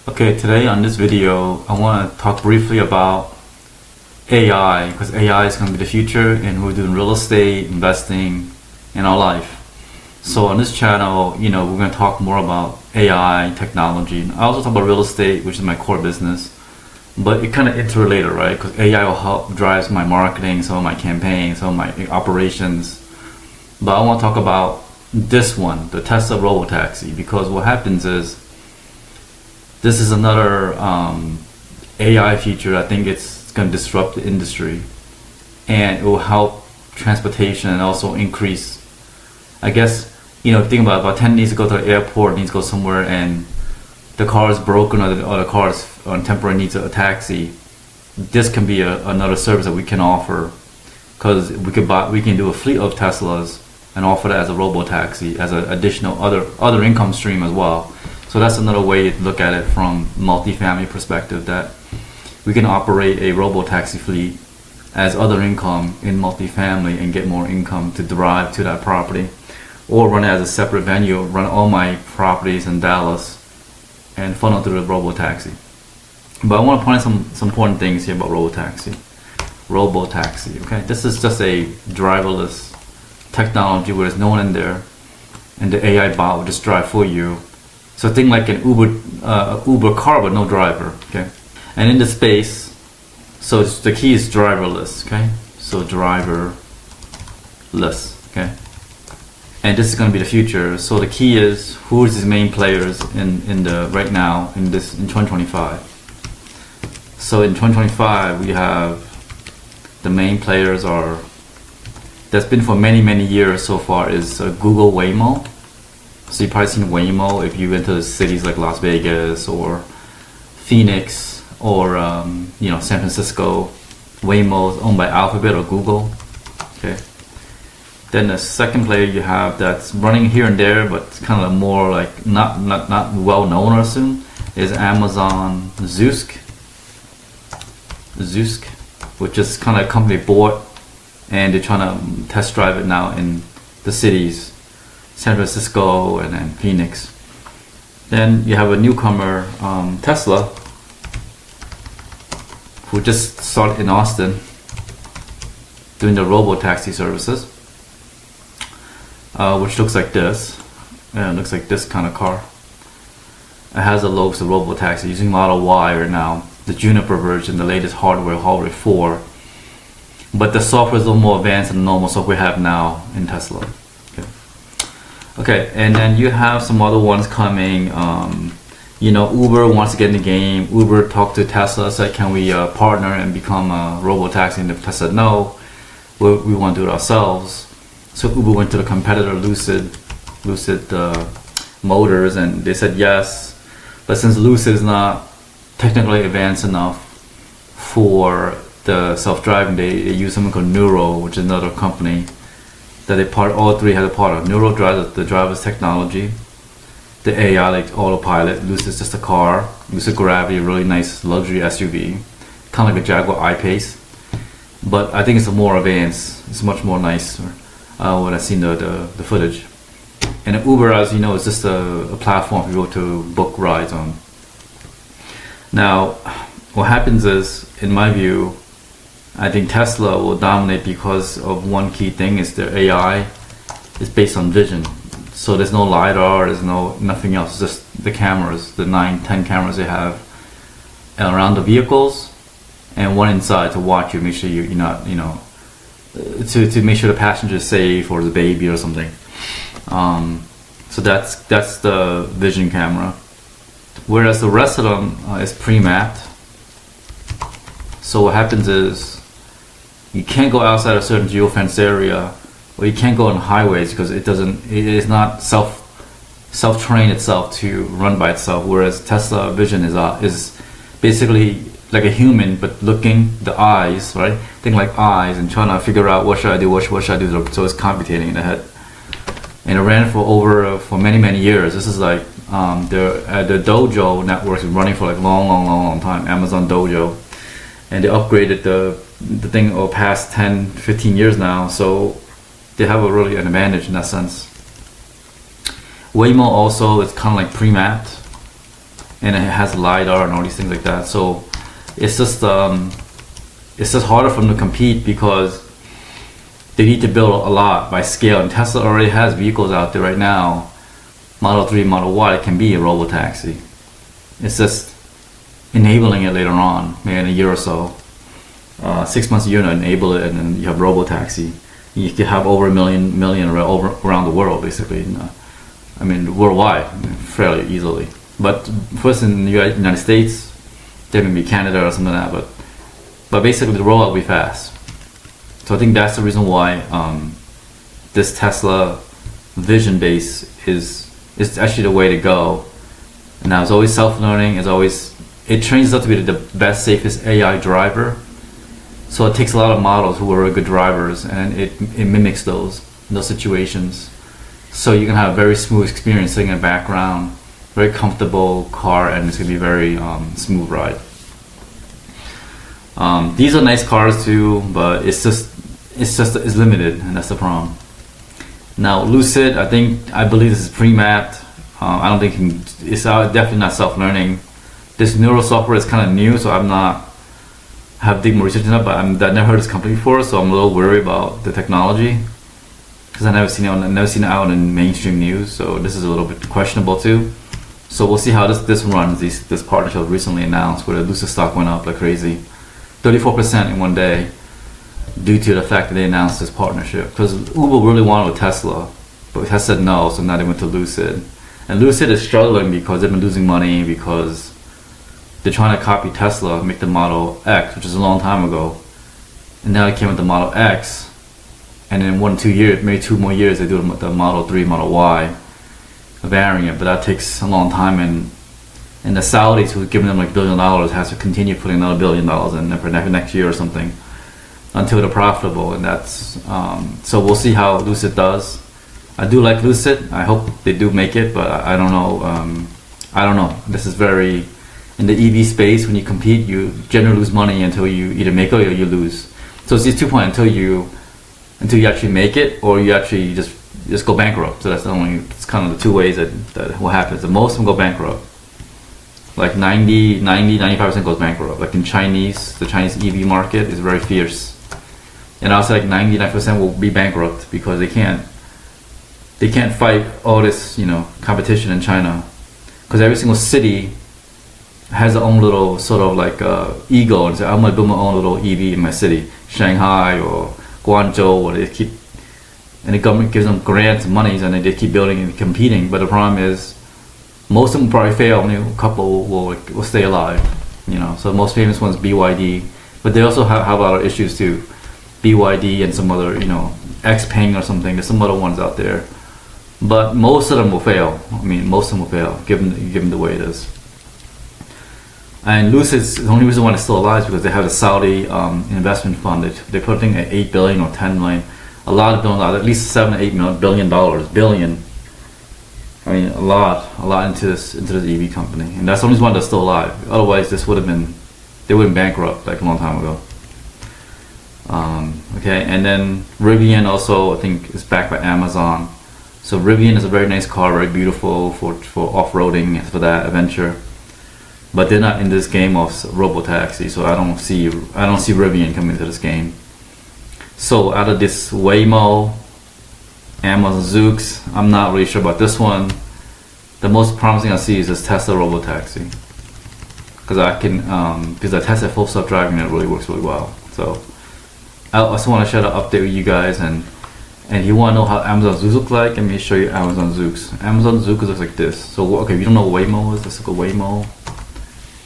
Okay, today on this video, I want to talk briefly about AI because AI is going to be the future and we're doing real estate, investing in our life. So on this channel, we're going to talk more about AI, technology. I also talk about real estate, which is my core business, but it kind of interrelated, right? Because AI will help drive my marketing, some of my campaigns, some of my operations. But I want to talk about this one, the Tesla Robotaxi, because what happens is this is another AI feature. I think it's going to disrupt the industry and it will help transportation and also increase. I guess, think about 10 needs to go to the airport, needs to go somewhere, and the car is broken or the car is on temporary needs a taxi. This can be another service that we can offer because we can do a fleet of Teslas and offer that as a robo-taxi as an additional other income stream as well. So that's another way to look at it from multifamily perspective, that we can operate a robo-taxi fleet as other income in multifamily and get more income to derive to that property, or run it as a separate venue, run all my properties in Dallas and funnel through the robo-taxi. But I want to point out some important things here about robo-taxi. Robo-taxi, okay? This is just a driverless technology where there's no one in there and the AI bot will just drive for you. So think like an Uber car but no driver, okay? And in the space, so the key is driverless, okay? So driverless, okay? And this is going to be the future. So the key is who is the main players in the right now in 2025. So in 2025 we have the main players that's been for many years so far is Google Waymo. So you've probably seen Waymo if you went to cities like Las Vegas or Phoenix or San Francisco. Waymo is owned by Alphabet or Google. Okay. Then the second player you have that's running here and there, but kind of more like not well known or soon, is Amazon Zoosk, which is kind of a company bought, and they're trying to test drive it now in the cities. San Francisco and then Phoenix. Then you have a newcomer, Tesla, who just started in Austin doing the robo-taxi services, which looks like this. It looks like this kind of car. It has the logos of robo-taxi using Model Y right now, the Juniper version, the latest hardware 4. But the software is a little more advanced than the normal software we have now in Tesla. Okay, and then you have some other ones coming. Uber wants to get in the game. Uber talked to Tesla, said, "Can we partner and become a robo-taxi?" And Tesla said, "No, we want to do it ourselves." So Uber went to the competitor, Lucid Motors, and they said yes. But since Lucid is not technically advanced enough for the self-driving, they use something called Neuro, which is another company that all three had a part of. Neuro drives the driver's technology, the AI like autopilot. Lucid's just a car. Lucid Gravity, a really nice luxury SUV, kind of like a Jaguar I-Pace, but I think it's a more advanced. It's much more nicer when I've seen the footage. And Uber, as you know, is just a platform for people to book rides on. Now, what happens is, in my view, I think Tesla will dominate because of one key thing is their AI is based on vision. So there's no LiDAR, there's nothing else, it's just the cameras, the 9-10 cameras they have around the vehicles and one inside to watch you, make sure you're not, to make sure the passenger is safe or the baby or something. So that's the vision camera. Whereas the rest of them is pre-mapped. So what happens is you can't go outside a certain geofenced area, or you can't go on highways because it is not self-trained itself to run by itself. Whereas Tesla vision is basically like a human, but looking the eyes, right? Think like eyes and trying to figure out what should I do, what should I do. So it's computating in the head, and it ran for many years. This is like the Dojo network is running for like long time. Amazon Dojo. And they upgraded the thing over past 10-15 years now, so they have an advantage in that sense. Waymo also is kind of like pre-mapped, and it has LiDAR and all these things like that. So it's just harder for them to compete because they need to build a lot by scale. And Tesla already has vehicles out there right now, Model 3, Model Y, that can be a robotaxi. It's just enabling it later on, maybe in a year or so. 6 months a year to enable it, and then you have robotaxi. You can have over a million around the world, basically. I mean, worldwide, fairly easily. But first in the United States, then maybe Canada or something like that. But basically, the rollout will be fast. So I think that's the reason why this Tesla vision base is actually the way to go. And now it's always self-learning. It trains up to be the best, safest AI driver. So it takes a lot of models who are good drivers, and it mimics those situations. So you can have a very smooth experience sitting in the background, very comfortable car, and it's gonna be very smooth ride. These are nice cars too, but it's limited, and that's the problem. Now Lucid, I believe this is pre-mapped. I don't think it's definitely not self-learning. This neural software is kind of new, so have dig more research in it, but I've never heard of this company before, so I'm a little worried about the technology because I've never seen it out in mainstream news. So this is a little bit questionable too. So we'll see how this runs. This partnership was recently announced where the Lucid stock went up like crazy, 34% in one day, due to the fact that they announced this partnership. Because Uber really wanted with Tesla, but Tesla said no, so now they went to Lucid. And Lucid is struggling because they've been losing money because they're trying to copy Tesla, make the Model X, which is a long time ago. And now they came with the Model X. And in 1 or 2 years, maybe 2 more years, they do the Model 3, Model Y variant. But that takes a long time. And the Saudis, who's giving them like $1 billion, has to continue putting another $1 billion in there for next year or something until they're profitable. And that's so we'll see how Lucid does. I do like Lucid. I hope they do make it, but I don't know. I don't know. This is very... In the EV space, when you compete, you generally lose money until you either make it or you lose. So it's these 2 points until you actually make it, or you actually just go bankrupt. So it's kind of the 2 ways that what happens. And most of them go bankrupt. Like 95% goes bankrupt. Like in the Chinese EV market is very fierce. And also like 99% will be bankrupt because they can't fight all this, competition in China. Because every single city has their own little sort of like ego and say, I'm gonna build my own little EV in my city, Shanghai or Guangzhou, or and the government gives them grants and monies, and they keep building and competing. But the problem is, most of them probably fail. Only a couple will stay alive. So the most famous one's BYD, but they also have a lot of issues too. BYD and some other, Xpeng or something. There's some other ones out there, but most of them will fail. Most of them will fail, given the way it is. And Lucid's the only reason why it's still alive is because they have a Saudi investment fund. They put a thing at $8 billion or $10 million, a lot of billion, at least $7 to $8 billion. A lot into this EV company, and that's the only one that's still alive. Otherwise, they wouldn't bankrupt like a long time ago. Okay, and then Rivian also I think is backed by Amazon. So Rivian is a very nice car, very beautiful for off-roading, for that adventure. But they're not in this game of robotaxi, so I don't see Rivian coming into this game. So out of this Waymo, Amazon Zoox, I'm not really sure about this one. The most promising I see is this Tesla robotaxi, because the Tesla full self-driving, it really works really well. So I also want to share an update with you guys, and if you want to know how Amazon Zoox look like, let me show you Amazon Zoox. Amazon Zoox looks like this. So okay, if you don't know what Waymo is, let's look at Waymo.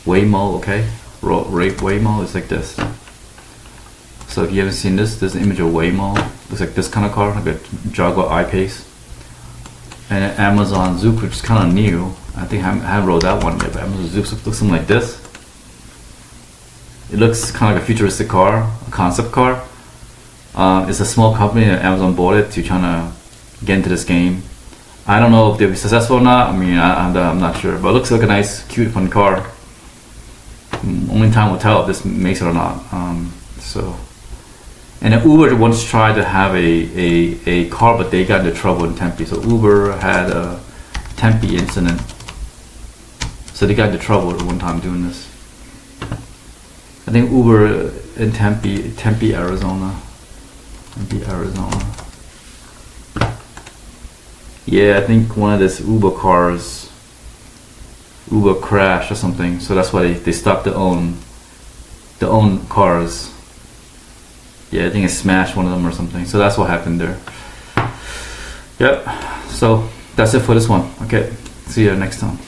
Waymo, okay? Waymo is like this. So if you haven't seen this, there's an image of Waymo. Looks like this kind of car, like a Jaguar I-Pace. And an Amazon Zoox, which is kind of new. I think I haven't rode that one yet, but Amazon Zoox looks something like this. It looks kind of like a futuristic car, a concept car. It's a small company and Amazon bought it to try to get into this game. I don't know if they'll be successful or not. I'm not sure, but it looks like a nice, cute, fun car. Only time will tell if this makes it or not. And then Uber once tried to have a car, but they got into trouble in Tempe. So Uber had a Tempe incident So they got into trouble at one time doing this. I think Uber in Tempe, Arizona. Yeah, I think one of this Uber crashed or something. So that's why they stopped their own cars. Yeah, I think it smashed one of them or something. So that's what happened there. Yep. So that's it for this one. Okay. See you next time.